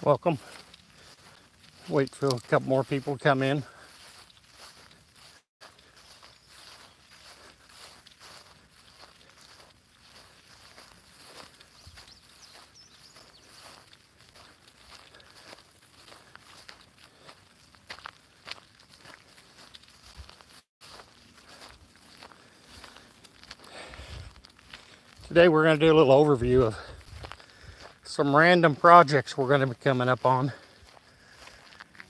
Welcome. Wait for a couple more people to come in. Today we're going to do a little overview of some random projects we're going to be coming up on.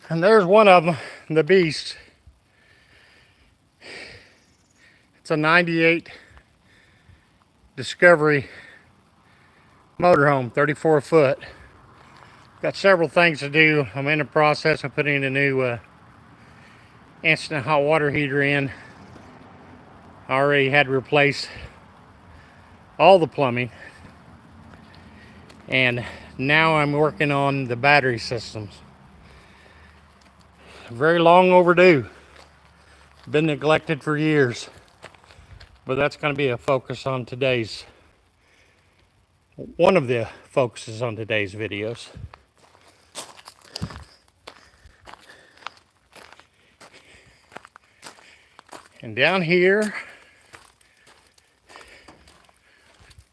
And there's one of them, the Beast. It's a 98 Discovery motorhome, 34 foot. Got several things to do. I'm in the process of putting a new instant hot water heater in. I already had to replace all the plumbing. And now I'm working on the battery systems. Very long overdue. Been neglected for years. But that's going to be a focus on today's, one of the focuses on today's videos. And down here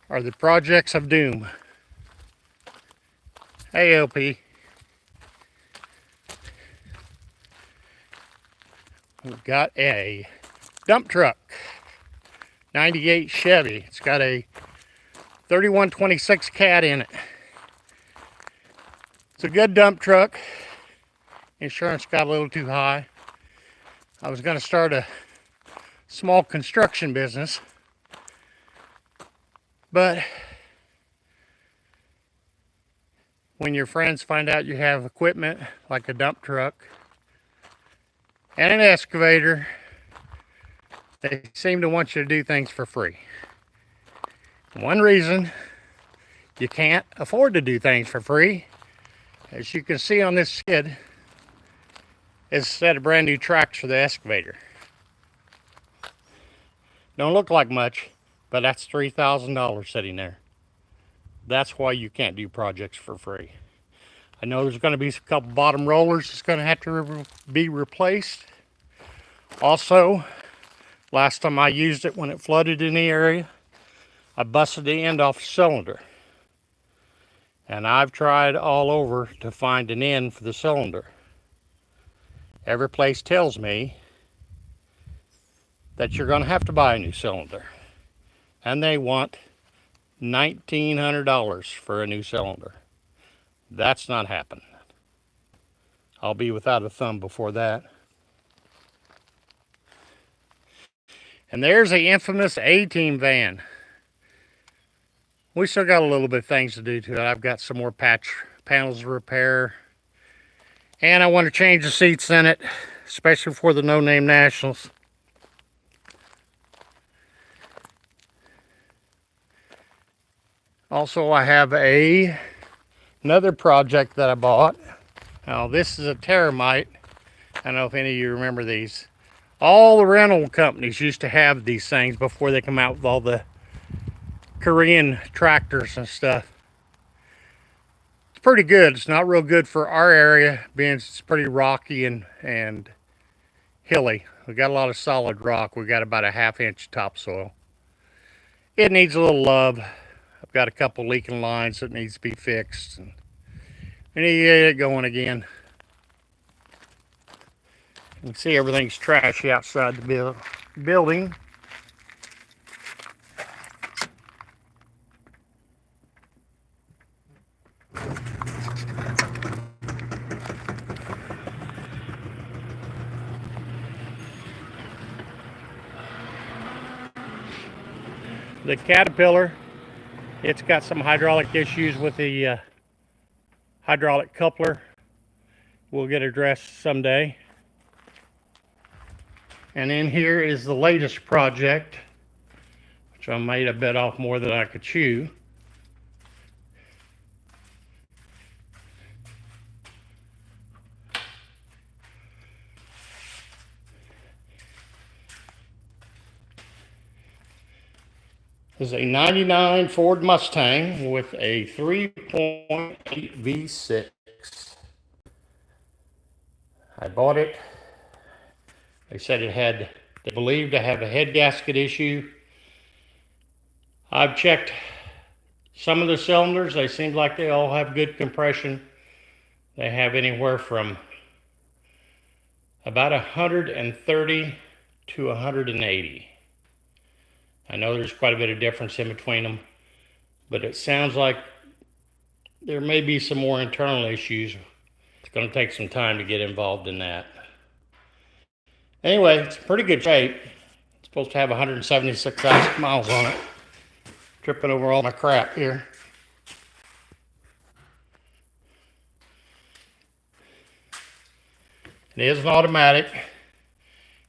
are the projects of doom. Hey, LP. We've got a dump truck, 98 Chevy. It's got a 3126 cat in it. It's a good dump truck. Insurance got a little too high. I was going to start a small construction business, but when your friends find out you have equipment like a dump truck and an excavator, they seem to want you to do things for free. One reason you can't afford to do things for free, as you can see on this skid, is a set of brand new tracks for the excavator. Don't look like much, but that's $3,000 sitting there. That's why you can't do projects for free. I know there's going to be a couple bottom rollers that's going to have to be replaced. Also, last time I used it when it flooded in the area, I busted the end off the cylinder. And I've tried all over to find an end for the cylinder. Every place tells me that you're going to have to buy a new cylinder. And they want $1,900 for a new cylinder. That's not happening. I'll be without a thumb before that. And there's the infamous A-Team van. We still got a little bit of things to do to it. I've got some more panels to repair. And I want to change the seats in it, especially for the no-name nationals. Also, I have another project that I bought. Now, this is a Terramite. I don't know if any of you remember these. All the rental companies used to have these things before they come out with all the Korean tractors and stuff. It's pretty good. It's not real good for our area, being it's pretty rocky and hilly. We got a lot of solid rock. We got about a ½ inch topsoil. It needs a little love. I've got a couple leaking lines that needs to be fixed, and we need to get it going again. You can see everything's trashy outside the building. The Caterpillar, it's got some hydraulic issues with the hydraulic coupler. We'll get addressed someday. And in here is the latest project, which I made a bit off more than I could chew. This is a 99 Ford Mustang with a 3.8 V6 I bought it. They said they believed to have a head gasket issue. I've checked some of the cylinders. They seem like they all have good compression. They have anywhere from about 130 to 180. I know there's quite a bit of difference in between them, but it sounds like there may be some more internal issues. It's going to take some time to get involved in that. Anyway, it's in pretty good shape. It's supposed to have 176,000 miles on it. Tripping over all my crap here. It is an automatic.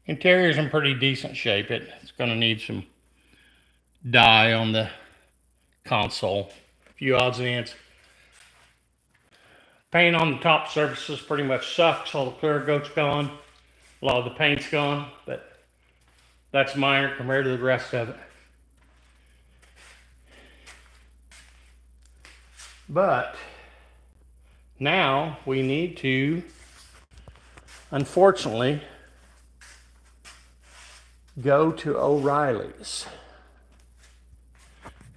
Interior's in pretty decent shape. It's going to need some dye on the console. A few odds and ends. Paint on the top surfaces pretty much sucks. All the clear coat's gone. A lot of the paint's gone, but that's minor compared to the rest of it. But now we need to, unfortunately, go to O'Reilly's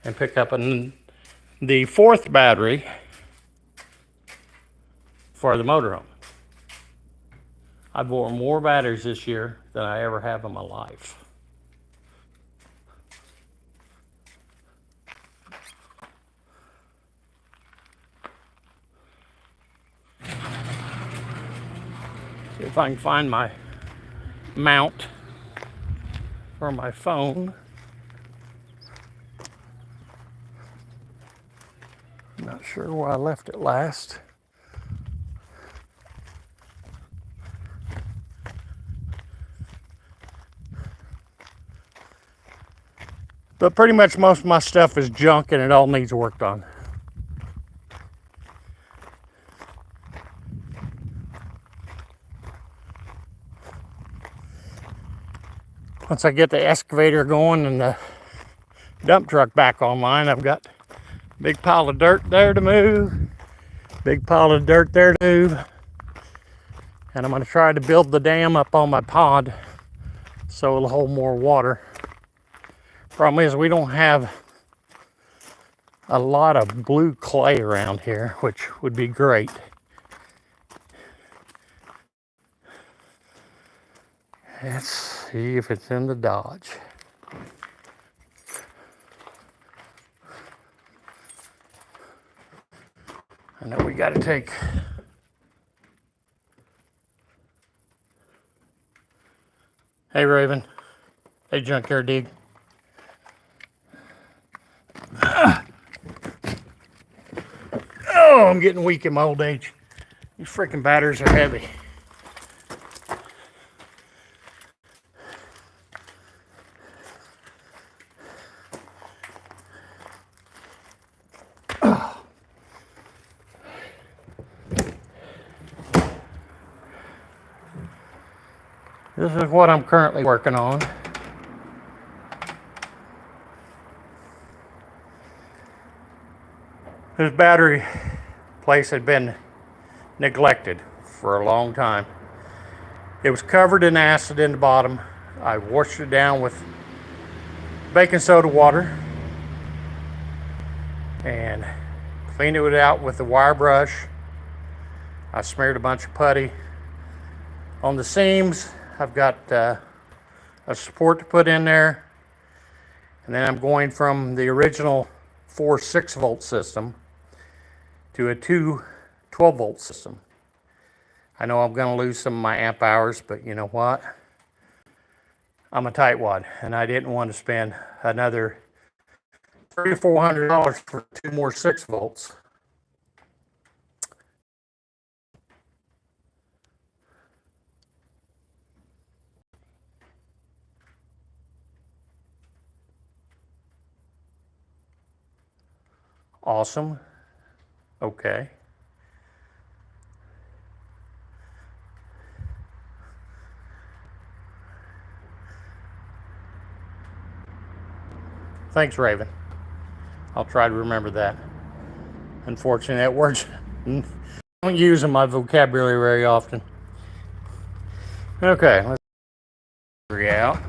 and pick up the fourth battery for the motorhome. I bought more batteries this year than I ever have in my life. See if I can find my mount for my phone. I'm not sure where I left it last. But pretty much most of my stuff is junk and it all needs work on. Once I get the excavator going and the dump truck back online, I've got a big pile of dirt there to move, big pile of dirt there to move, and I'm going to try to build the dam up on my pond so it'll hold more water. Problem is we don't have a lot of blue clay around here, which would be great. Let's see if it's in the Dodge. I know we got to take Hey Raven. Hey Junkyard Dig. Oh, I'm getting weak in my old age. These freaking batteries are heavy. This is what I'm currently working on. This battery place had been neglected for a long time. It was covered in acid in the bottom. I washed it down with baking soda water and cleaned it out with the wire brush. I smeared a bunch of putty on the seams. I've got a support to put in there, and then I'm going from the original 4 6-volt system to a 2 12-volt system. I know I'm going to lose some of my amp hours, but you know what? I'm a tightwad, and I didn't want to spend another $300 to $400 for 2 more 6 volts. Awesome. Okay. Thanks, Raven. I'll try to remember that. Unfortunately, that word I don't use in my vocabulary very often. Okay, let's figure out.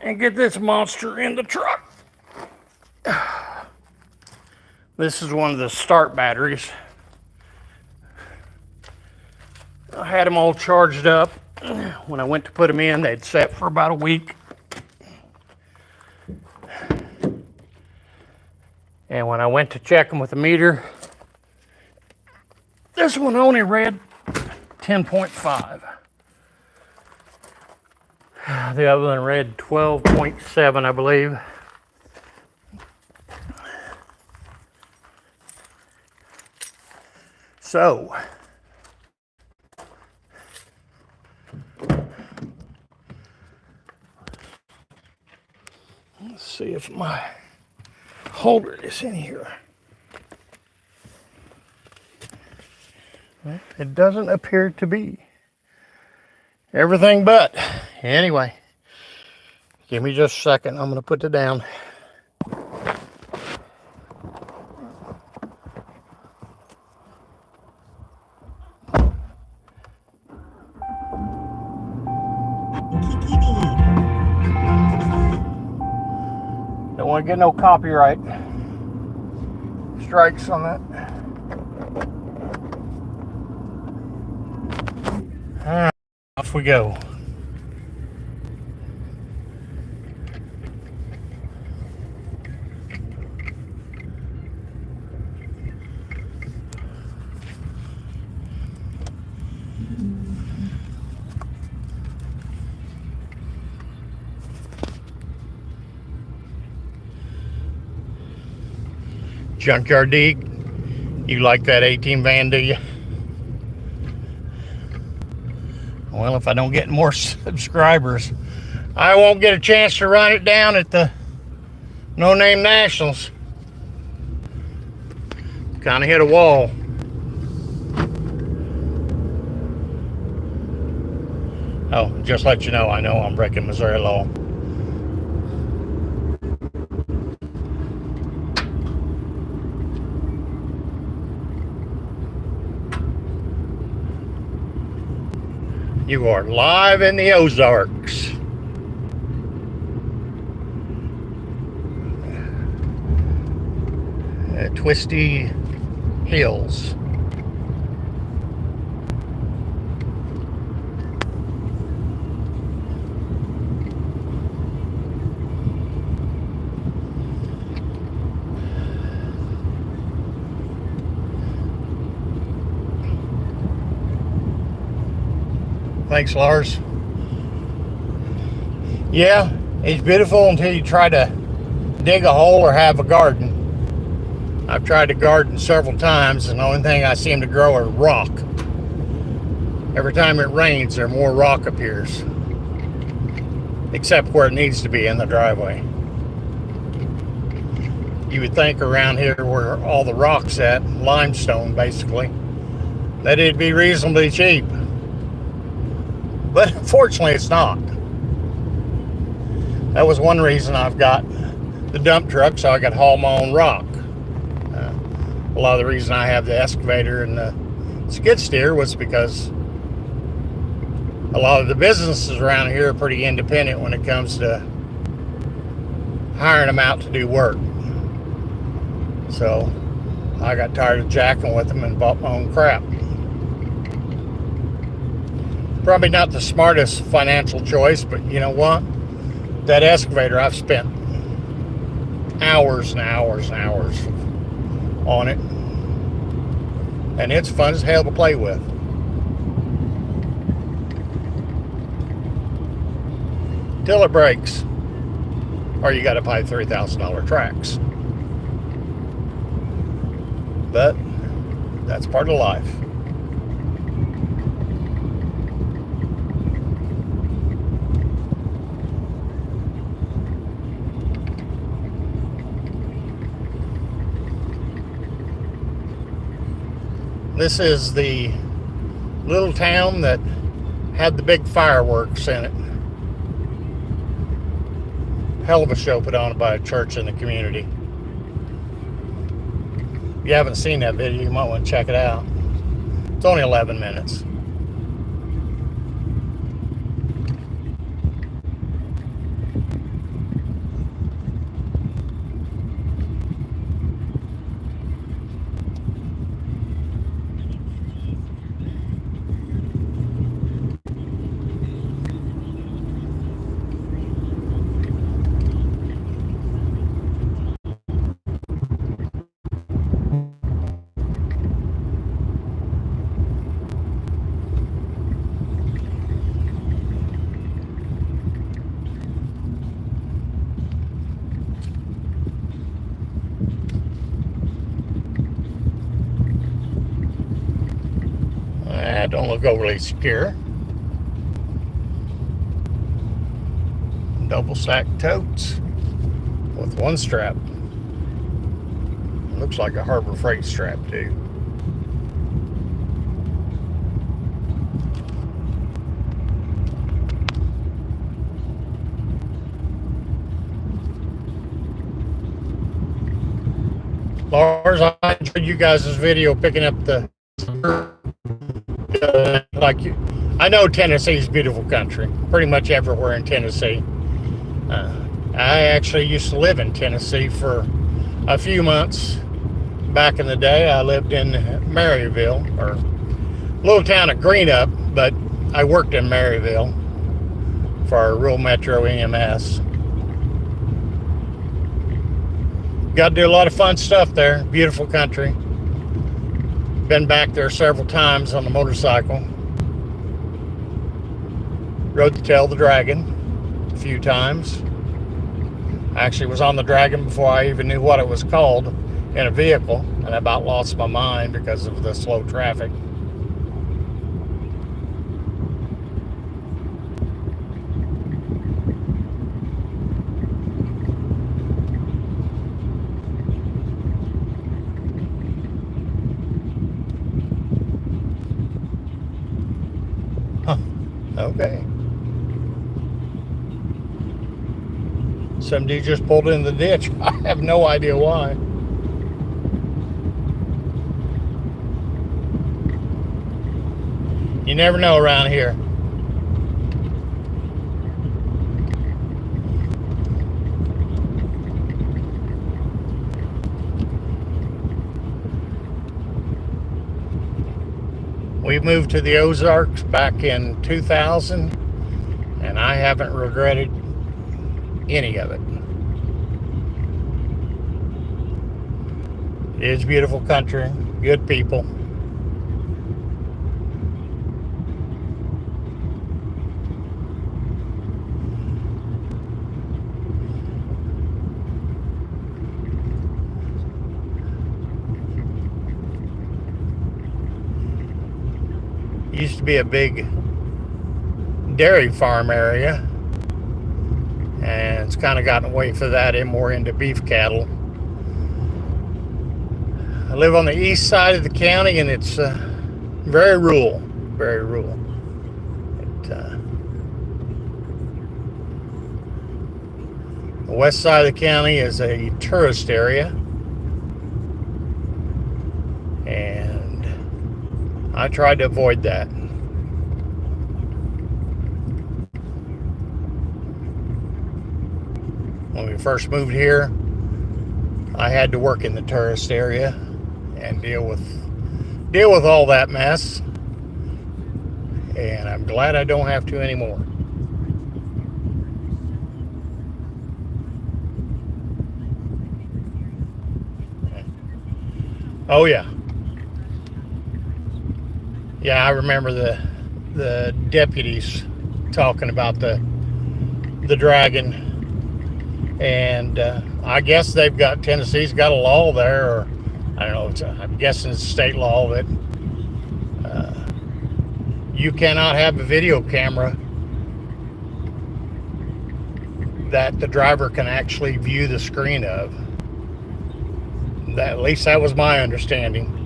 And get this monster in the truck. This is one of the start batteries. I had them all charged up. When I went to put them in, they'd sat for about a week. And when I went to check them with the meter, this one only read 10.5. The other one read 12.7, I believe. So, let's see if my holder is in here. Well, it doesn't appear to be. Everything but. Anyway, give me just a second. I'm going to put it down. Don't want to get no copyright strikes on that. All right, off we go. Junkyard D, you like that 18 van, do you? Well, if I don't get more subscribers, I won't get a chance to run it down at the No Name Nationals. Kind of hit a wall. Oh, just let you know, I know I'm breaking Missouri law. You are live in the Ozarks. Twisty hills. Thanks, Lars. Yeah, it's beautiful until you try to dig a hole or have a garden. I've tried to garden several times, and the only thing I seem to grow are rock. Every time it rains, there more rock appears. Except where it needs to be in the driveway. You would think around here where all the rock's at, limestone basically, that it'd be reasonably cheap. But unfortunately, it's not. That was one reason I've got the dump truck, so I could haul my own rock. A lot of the reason I have the excavator and the skid steer was because a lot of the businesses around here are pretty independent when it comes to hiring them out to do work. So I got tired of jacking with them and bought my own crap. Probably not the smartest financial choice, but you know what? That excavator, I've spent hours and hours and hours on it. And it's fun as hell to play with. Till it breaks. Or you gotta buy $3,000 tracks. But that's part of life. This is the little town that had the big fireworks in it. Hell of a show put on by a church in the community. If you haven't seen that video, you might want to check it out. It's only 11 minutes. Don't look overly secure. Double stack totes with one strap. Looks like a Harbor Freight strap too. Lars, I enjoyed you guys' video picking up the like you. I know Tennessee's beautiful country. Pretty much everywhere in Tennessee. I actually used to live in Tennessee for a few months. Back in the day, I lived in Maryville, or little town of Greenup, but I worked in Maryville for our rural metro EMS. Got to do a lot of fun stuff there. Beautiful country. Been back there several times on the motorcycle. Rode the tail of the Dragon a few times. I actually was on the Dragon before I even knew what it was called in a vehicle, and I about lost my mind because of the slow traffic. Huh. Okay. Some dude just pulled in the ditch. I have no idea why. You never know around here. We moved to the Ozarks back in 2000, and I haven't regretted any of it. It is beautiful country, good people. Used to be a big dairy farm area, and it's kind of gotten away from that and more into beef cattle. I live on the east side of the county, and it's very rural, very rural. The west side of the county is a tourist area, and I tried to avoid that. When we first moved here, I had to work in the tourist area and deal with all that mess, and I'm glad I don't have to anymore. Oh yeah. Yeah, I remember the deputies talking about the Dragon, and I guess Tennessee's got a law there, or I don't know. I'm guessing it's state law that you cannot have a video camera that the driver can actually view the screen of. At least that was my understanding.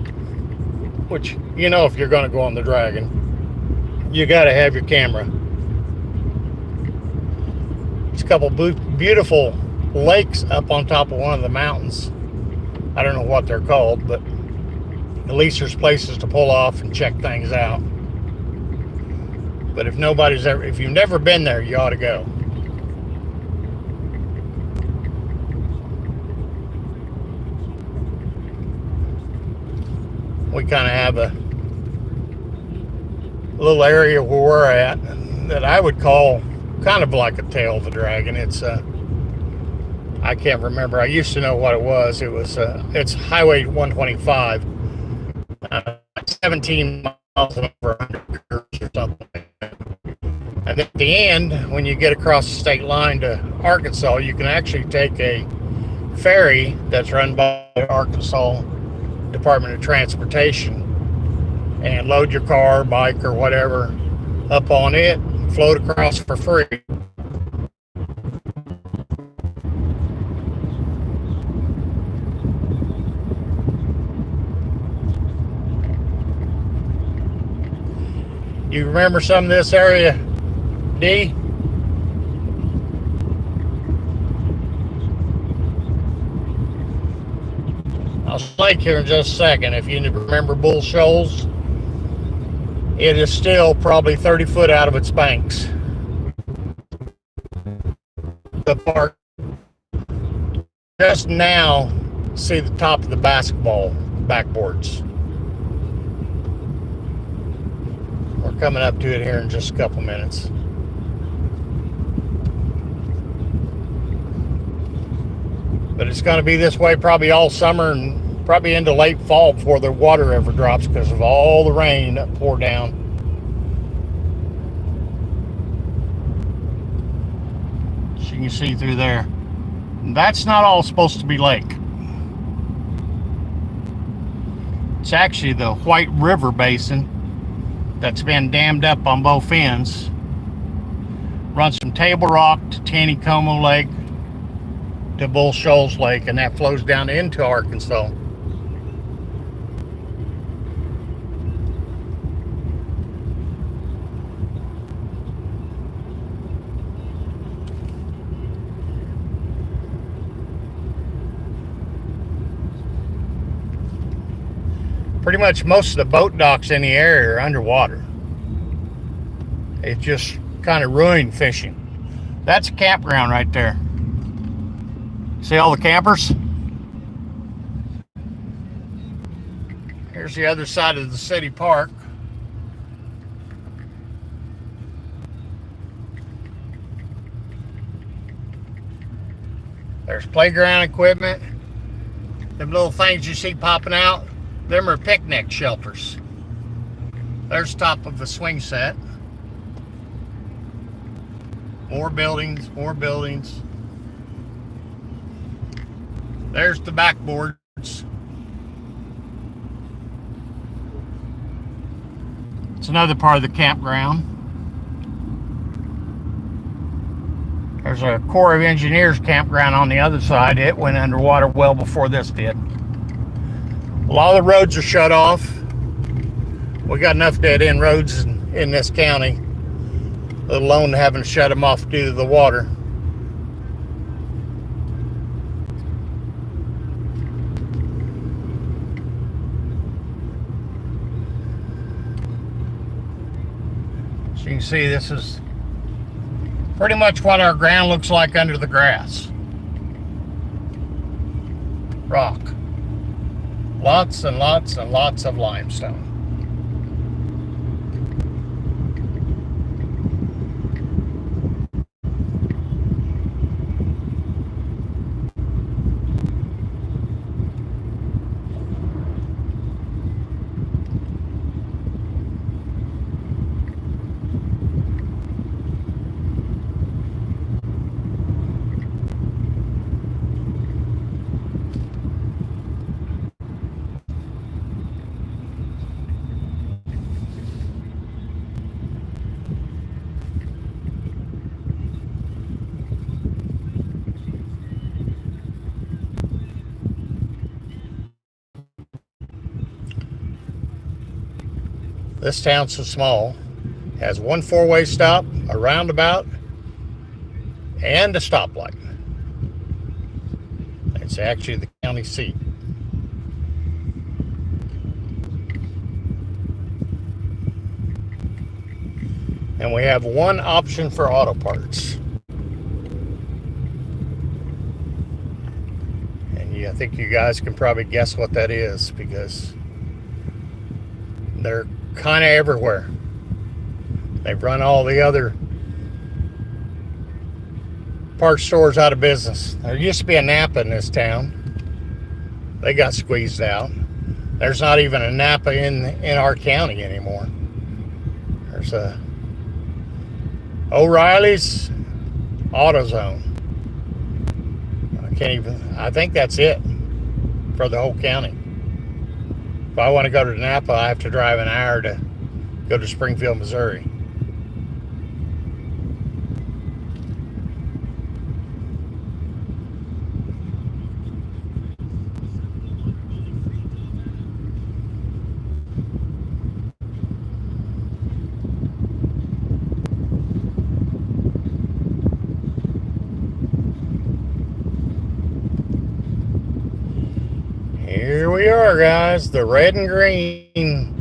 Which, if you're going to go on the Dragon, you got to have your camera. There's a couple beautiful lakes up on top of one of the mountains. I don't know what they're called, but At least there's places to pull off and check things out. But if you've never been there, you ought to go. We kind of have a little area where we're at that I would call kind of like a tail of a dragon. It's I can't remember. I used to know what it was. It's Highway 125, 17 miles over 100 curves or something. And at the end, when you get across the state line to Arkansas, you can actually take a ferry that's run by the Arkansas Department of Transportation and load your car, bike, or whatever up on it, float across for free. You remember some of this area, D? I'll slake here in just a second. If you remember Bull Shoals, it is still probably 30 foot out of its banks. The park just now see the top of the basketball backboards. We're coming up to it here in just a couple minutes. But it's going to be this way probably all summer and probably into late fall before the water ever drops because of all the rain that poured down. So you can see through there. And that's not all supposed to be lake. It's actually the White River Basin that's been dammed up on both ends. Runs from Table Rock to Taneycomo Lake to Bull Shoals Lake, and that flows down into Arkansas. Pretty much most of the boat docks in the area are underwater. It just kind of ruined fishing. That's a campground right there. See all the campers? Here's the other side of the city park. There's playground equipment. Them little things you see popping out, them are picnic shelters. There's the top of the swing set. More buildings, more buildings. There's the backboards. It's another part of the campground. There's a Corps of Engineers campground on the other side. It went underwater well before this did. A lot of the roads are shut off. We got enough dead end roads in this county, let alone having to shut them off due to the water. So you can see this is pretty much what our ground looks like under the grass. Rock. Lots and lots and lots of limestone. This town's so small. It has one four-way stop, a roundabout, and a stoplight. It's actually the county seat. And we have one option for auto parts. And I think you guys can probably guess what that is, because they're kind of everywhere. They've run all the other parts stores out of business. There used to be a Napa in this town. They got squeezed out. There's not even a Napa in our county anymore. There's a O'Reilly's, AutoZone. I think that's it for the whole county. If I want to go to Napa, I have to drive an hour to go to Springfield, Missouri. Here we are, guys, the red and green.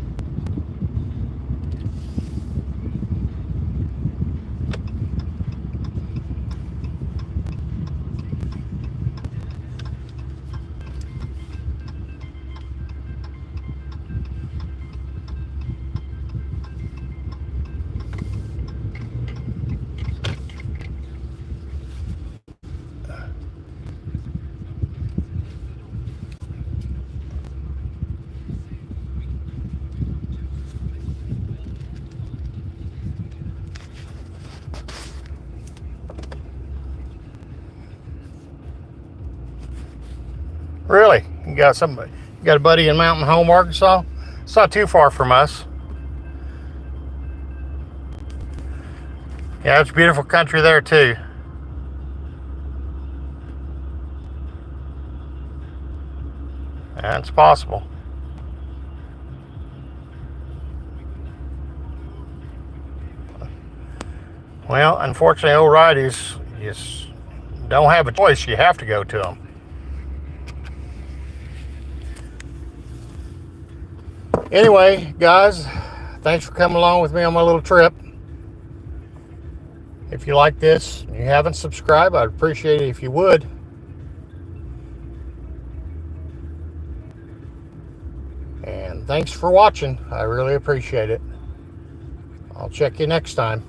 Really? You got a buddy in Mountain Home, Arkansas? It's not too far from us. Yeah, it's beautiful country there too. That's possible. Well, unfortunately, O'Reilly's, you just don't have a choice. You have to go to them. Anyway, guys, thanks for coming along with me on my little trip. If you like this and you haven't subscribed, I'd appreciate it if you would. And thanks for watching. I really appreciate it. I'll check you next time.